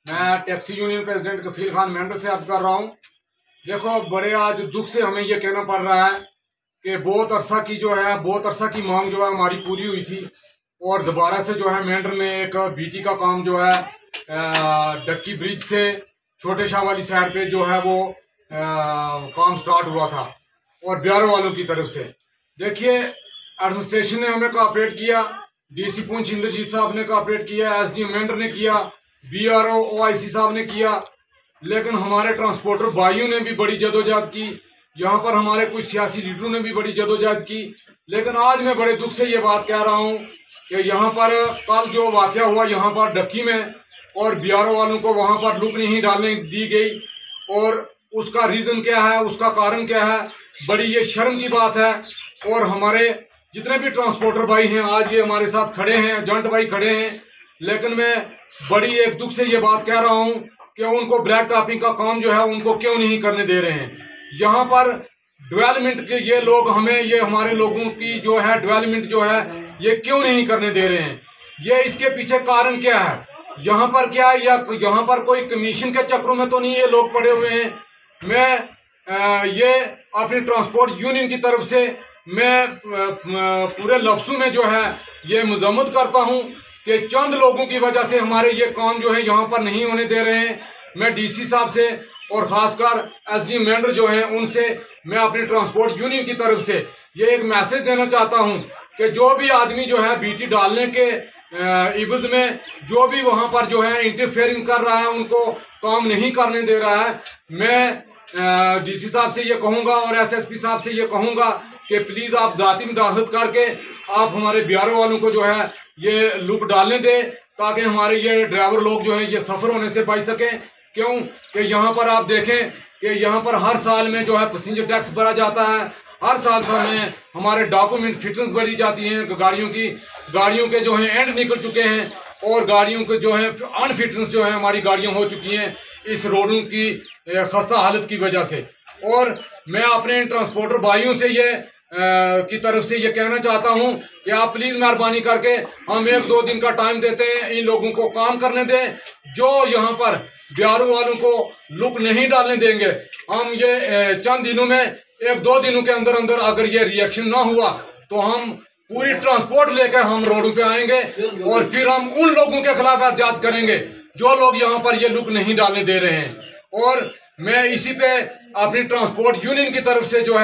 मैं taxi union president कफील खान मेंढर से अर्ज कर रहा हूँ। देखो, बड़े आज दुख से हमें ये कहना पड़ रहा है कि बहुत अरसा की मांग जो है हमारी पूरी हुई थी और दोबारा से जो है मेंढर में एक बीटी का काम जो है डक्की ब्रिज से छोटे शाह वाली साइड पे जो है वो काम स्टार्ट हुआ था और ब्यारो वालों की तरफ से। देखिए, एडमिनिस्ट्रेशन ने हमें कोऑपरेट किया, डीसी पूंछ इंद्रजीत साहब ने कोऑपरेट किया, एसडीएम मेंढर ने किया, बीआरओ ओआईसी साहब ने किया, लेकिन हमारे ट्रांसपोर्टर भाइयों ने भी बड़ी जदोजहद की। यहाँ पर हमारे कुछ सियासी लीडरों ने भी बड़ी जदोजहद की। लेकिन आज मैं बड़े दुख से ये बात कह रहा हूँ कि यहाँ पर कल जो वाकया हुआ यहाँ पर डक्की में और बीआरओ वालों को वहाँ पर लुक नहीं डालने दी गई, और उसका रीज़न क्या है, उसका कारण क्या है, बड़ी ये शर्म की बात है। और हमारे जितने भी ट्रांसपोर्टर भाई हैं आज ये हमारे साथ खड़े हैं, एजेंट भाई खड़े हैं, लेकिन मैं बड़ी एक दुख से ये बात कह रहा हूँ कि उनको ब्लैक टॉपिंग का काम जो है उनको क्यों नहीं करने दे रहे हैं। यहाँ पर डेवलपमेंट के ये लोग ये हमारे लोगों की जो है डेवलपमेंट जो है ये क्यों नहीं करने दे रहे हैं। ये इसके पीछे कारण क्या है, यहाँ पर क्या है, या यहाँ पर कोई कमीशन के चक्रों में तो नहीं ये लोग पड़े हुए हैं। मैं ये अपनी ट्रांसपोर्ट यूनियन की तरफ से मैं पूरे लफ्ज़ों में जो है ये मजम्मत करता हूँ कि चंद लोगों की वजह से हमारे ये काम जो है यहाँ पर नहीं होने दे रहे हैं। मैं डीसी साहब से और ख़ासकर एसडीएम मेंढर जो हैं उनसे मैं अपनी ट्रांसपोर्ट यूनियन की तरफ से ये एक मैसेज देना चाहता हूँ कि जो भी आदमी जो है बीटी डालने के इवज़ में जो भी वहाँ पर जो है इंटरफेयरिंग कर रहा है, उनको काम नहीं करने दे रहा है, मैं डीसी साहब से ये कहूँगा और एसएसपी साहब से ये कहूँगा कि प्लीज़ आप ज़ाती मुदाखलत करके आप हमारे बीआरओ वालों को जो है ये लुक डालने दें, ताकि हमारे ये ड्राइवर लोग जो हैं ये सफ़र होने से बच सकें। क्यों कि यहाँ पर आप देखें कि यहाँ पर हर साल में जो है पैसेंजर टैक्स भरा जाता है, हर साल में हमारे डॉक्यूमेंट फिटनेस बढ़ी जाती हैं, गाड़ियों के जो हैं एंड निकल चुके हैं और गाड़ियों के जो है अनफिटनेस जो है हमारी गाड़ियाँ हो चुकी हैं इस रोडों की खस्ता हालत की वजह से। और मैं अपने ट्रांसपोर्टर भाइयों से ये की तरफ से ये कहना चाहता हूँ कि आप प्लीज़ मेहरबानी करके हम 1-2 दिन का टाइम देते हैं, इन लोगों को काम करने दें। जो यहाँ पर बीआरओ वालों को लुक नहीं डालने देंगे, हम ये चंद दिनों में 1-2 दिनों के अंदर अंदर अगर ये रिएक्शन ना हुआ तो हम पूरी ट्रांसपोर्ट लेकर हम रोडों पे आएंगे और फिर हम उन लोगों के खिलाफ एहतियात करेंगे जो लोग यहाँ पर ये लुक नहीं डालने दे रहे हैं। और मैं इसी पे अपनी ट्रांसपोर्ट यूनियन की तरफ से जो है